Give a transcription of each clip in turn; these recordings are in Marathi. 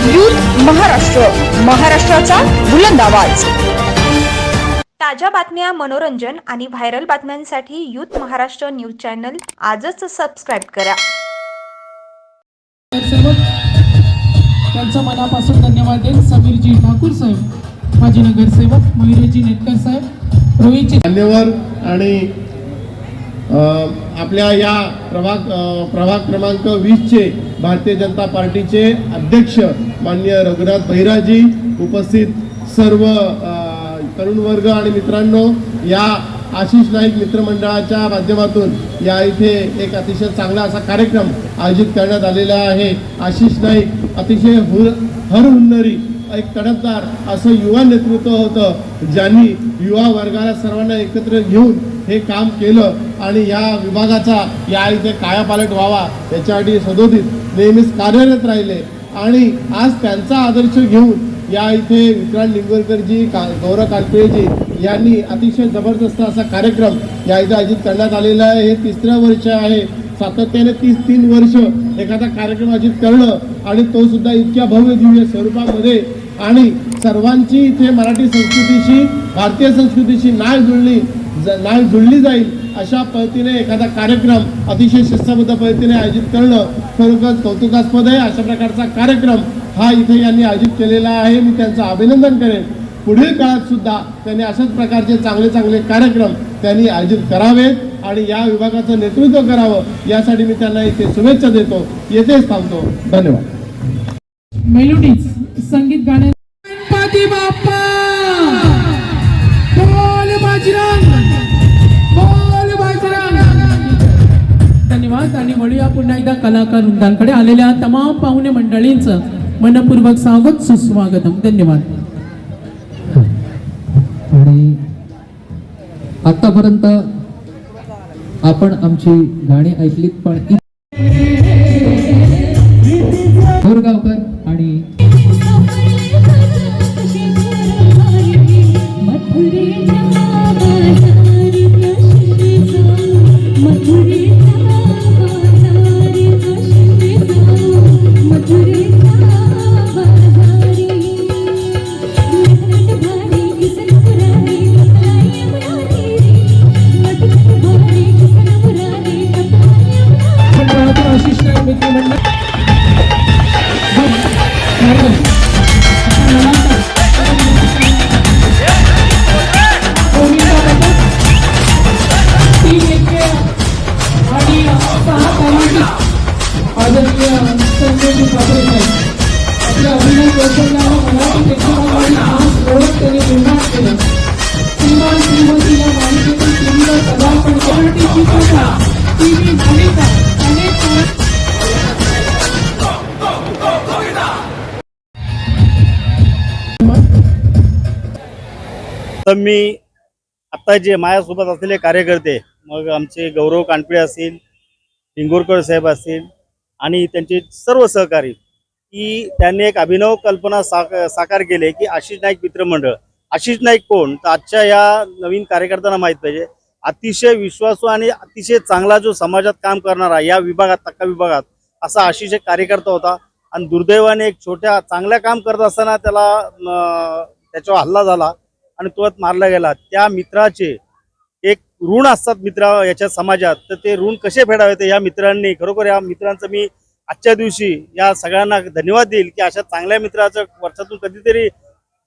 यूथ महाराष्ट्र, महाराष्ट्राचा बुलंद आवाज। ताज्या बातम्या, मनोरंजन आणि व्हायरल बातम्यांसाठी यूथ महाराष्ट्र न्यूज चॅनल आजच सबस्क्राइब करा। त्यांचा मनापासून धन्यवाद देईन। समीरजी ठाकूर साहेब, माजी नगरसेवक, मयुरजी नेटकर साहेब, रोहितजी मान्यवर आणि आपल्या या प्रभाग क्रमांक 20 चे भारतीय जनता पार्टीचे अध्यक्ष माननीय रघुनाथ बहिराजी, उपस्थित सर्व तरुण वर्ग आणि मित्रांनो, या आशिष नाईक मित्रमंडळाच्या माध्यमातून या इथे एक अतिशय चांगला असा कार्यक्रम आयोजित करण्यात आलेला आहे। आशिष नाईक अतिशय हुन्नरी, एक तडफदार असं युवा नेतृत्व होतं, ज्यांनी युवा वर्गाला सर्वांना एकत्र घेऊन हे काम केलं आणि या विभागाचा या इथे कायापालट व्हावा याच्यासाठी सदोदित नेहमीच कार्यरत राहिले। आणि आज त्यांचा आदर्श घेऊन या इथे विक्रांत निंगोरकरजी, गौरव कानपेजी यांनी अतिशय जबरदस्त असा कार्यक्रम या इथे आयोजित करण्यात आलेला आहे। हे तिसरं वर्ष आहे, सातत्याने 33 वर्ष एखादा कार्यक्रम आयोजित करणं आणि तो सुद्धा इतक्या भव्य दिव्य स्वरूपामध्ये, आणि सर्वांची इथे मराठी संस्कृतीशी, भारतीय संस्कृतीशी नाळ जुळली जाईल अशा पद्धतीने एखादा कार्यक्रम अतिशय शिस्तबद्ध पद्धतीने आयोजित करणं खरोखरच कौतुकास्पद आहे। अशा प्रकारचा कार्यक्रम हा इथे यांनी आयोजित केलेला आहे, मी त्यांचं अभिनंदन करेन। पुढील काळात सुद्धा त्यांनी अशाच प्रकारचे चांगले कार्यक्रम त्यांनी आयोजित करावेत आणि या विभागाचं नेतृत्व करावं यासाठी मी त्यांना इथे शुभेच्छा देतो। येथेच थांबतो, धन्यवाद। मेलोडीज संगीत गाणे गणपती बाप्पा बोल बजरंग, बोल बजरंग। धन्यवाद। आणि वळूया पुन्हा एकदा कलाकार वृंदांकडे। आलेल्या तमाम पाहुणे मंडळींचं मनपूर्वक स्वागत, सुस्वागतम। धन्यवाद। आणि आतापर्यंत आपण आमची गाणी ऐकलीत, पण गोरगावकर आणि आशिष नाईक मित्रमंडळ आपल्या अभिनय कौशल्याला मराठी प्रेक्षकांमध्ये खास ओळख त्यांनी निर्माण केलं। श्रीमान श्रीमती या मालिकेतून टीव्हीवर पदार्पण मराठी चित्रपट, टीव्ही मालिका अनेक मी आता जे माझ्यासोबत असलेले कार्यकर्ते, मग आमचे गौरव कानपिळे असतील, निंगोरकर साहेब असतील आणि त्यांचे सर्व सहकारी, की त्यांनी एक अभिनव कल्पना साकार केले की आशिष नाईक मित्रमंडळ। आशिष नाईक कोण, तर आजच्या या नवीन कार्यकर्त्यांना माहीत पाहिजे, अतिशय विश्वासू आणि अतिशय चांगला जो समाजात काम करणारा या विभागात, तक्का विभागात असा आशिष एक कार्यकर्ता होता। आणि दुर्दैवाने एक छोट्या चांगल्या काम करत असताना त्याच्यावर हल्ला झाला आणि तो मारला गेला। त्या मित्राचे एक ऋण असतात मित्र याच्या समाजात, तर ते ऋण कसे फेडावेत या मित्रांनी, खरोखर या मित्रांचं मी आजच्या दिवशी या सगळ्यांना धन्यवाद देईल की अशा चांगल्या मित्राचं वर्षातून कधीतरी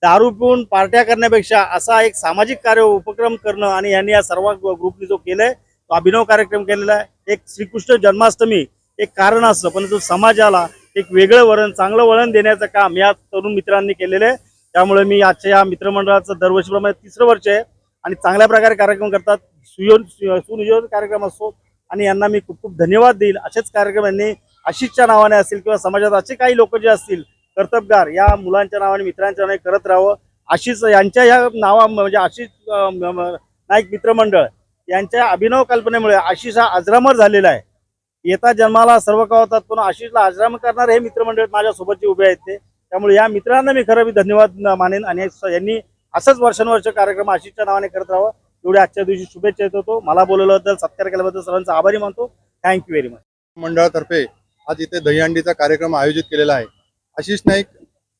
दारू पिऊन पार्ट्या करण्यापेक्षा असा एक सामाजिक कार्य उपक्रम करणं, आणि यांनी या सर्व ग्रुपनी जो केलाय तो अभिनव कार्यक्रम केलेला आहे। एक श्रीकृष्ण जन्माष्टमी एक कारण असतं, परंतु समाजाला एक वेगळं वळण, चांगलं वळण देण्याचं काम या तरुण मित्रांनी केलेलं आहे। त्यामुळे मी आजच्या या मित्रमंडळाचं दरवर्षीप्रमाणे 3रं वर्ष आहे आणि चांगल्या प्रकारे कार्यक्रम करतात, सुनियोजित कार्यक्रम असतो, आणि यांना मी खूप खूप धन्यवाद देईल। असेच कार्यक्रम यांनी आशिषच्या नावाने असतील किंवा समाजात असे काही लोक जे असतील कर्तबगार, या मुलांच्या नावाने, मित्रांच्या नावाने करत राहावं। आशिष यांच्या या नावा म्हणजे आशिष नाईक मित्रमंडळ यांच्या अभिनव कल्पनेमुळे आशिष हा अजरामर झालेला आहे। येता जन्माला सर्व का होतात, पण आशिषला अजरामर करणारे हे मित्रमंडळ माझ्यासोबत जे उभे आहेत ते, त्यामुळे या मित्रांना मी खरं धन्यवाद मानेन आणि यांनी असंच वर्षानुवर्ष कार्यक्रम आशिषच्या नावाने करत राहावं एवढे आजच्या दिवशी शुभेच्छा देतो। मला बोलवल्याबद्दल, सत्कार केल्याबद्दल सर्वांचा आभारी मानतो। Thank you very much. मंडळातर्फे आज इथे दहीहंडीचा कार्यक्रम आयोजित केलेला आहे। आशिष नाईक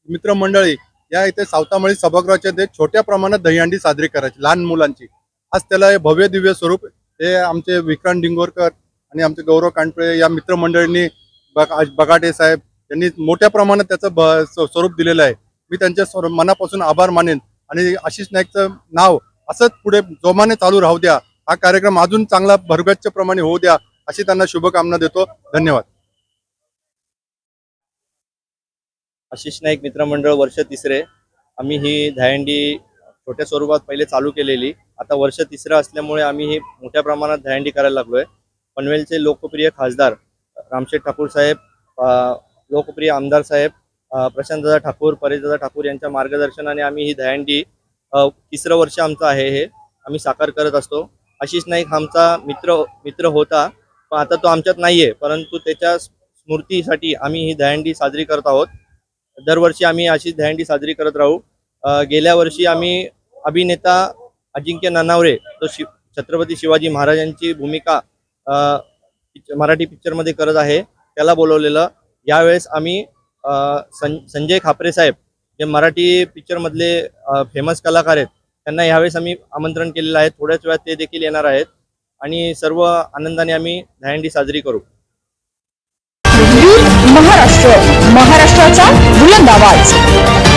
मित्रमंडळी या इथे सावतामाळी सभागृहाच्या इथे छोट्या प्रमाणात दहीहंडी साजरी करायची लहान मुलांची. आज त्याला हे भव्य दिव्य स्वरूप हे आमचे विक्रांत डिंगोरकर आणि आमचे गौरव कांडपिळे या मित्रमंडळींनी बगाटे साहेब यांनी मोठ्या प्रमाणात त्याचं स्वरूप दिलेलं आहे. मी त्यांच्या मनापासून आभार मानेन आणि आशिष नाईकचं नाव असंच पुढे जोमाने चालू राहू द्या. हा कार्यक्रम अजून चांगला भरगच्च प्रमाणे होऊ द्या अशी त्यांना शुभकामना देतो. धन्यवाद. आशिष नाईक मित्रमंडळ वर्ष तिसरे. आम्ही ही दहीहंडी छोट्या स्वरूपात पहिले चालू केलेली, आता वर्ष तिसरं असल्यामुळे आम्ही ही मोठ्या प्रमाणात दहीहंडी करायला लागलोय. पनवेलचे लोकप्रिय खासदार रामशेठ ठाकूर साहेब, लोकप्रिय आमदार साहेब प्रशांतदादा ठाकूर, परेशदादा ठाकूर यांच्या मार्गदर्शनाने आम्ही ही दहीहंडी तिसरं वर्ष आमचं आहे हे आम्ही साकार करत असतो. आशिष नाईक आमचा मित्र होता, पण आता तो आमच्यात नाहीये, परंतु त्याच्या स्मृतीसाठी आम्ही ही दहीहंडी साजरी करत आहोत. दरवर्षी आम्ही अशी दहीहंडी साजरी करत राहू. गेल्या वर्षी आम्ही अभिनेता अजिंक्य ननावरे तो छत्रपती शिवाजी महाराजांची भूमिका मराठी पिक्चरमध्ये करत आहे, त्याला बोलवलेलं. यावेळेस आम्ही संजय खापरे साहेब जे मराठी पिक्चरमधले फेमस कलाकार आहेत त्यांना यावेळेस आम्ही आमंत्रण केलेलं आहे. थोड्याच वेळात ते देखील येणार आहेत आणि सर्व आनंदाने आम्ही दहीहंडी साजरी करू. महाराष्ट्र, महाराष्ट्राचा बुलंद आवाज.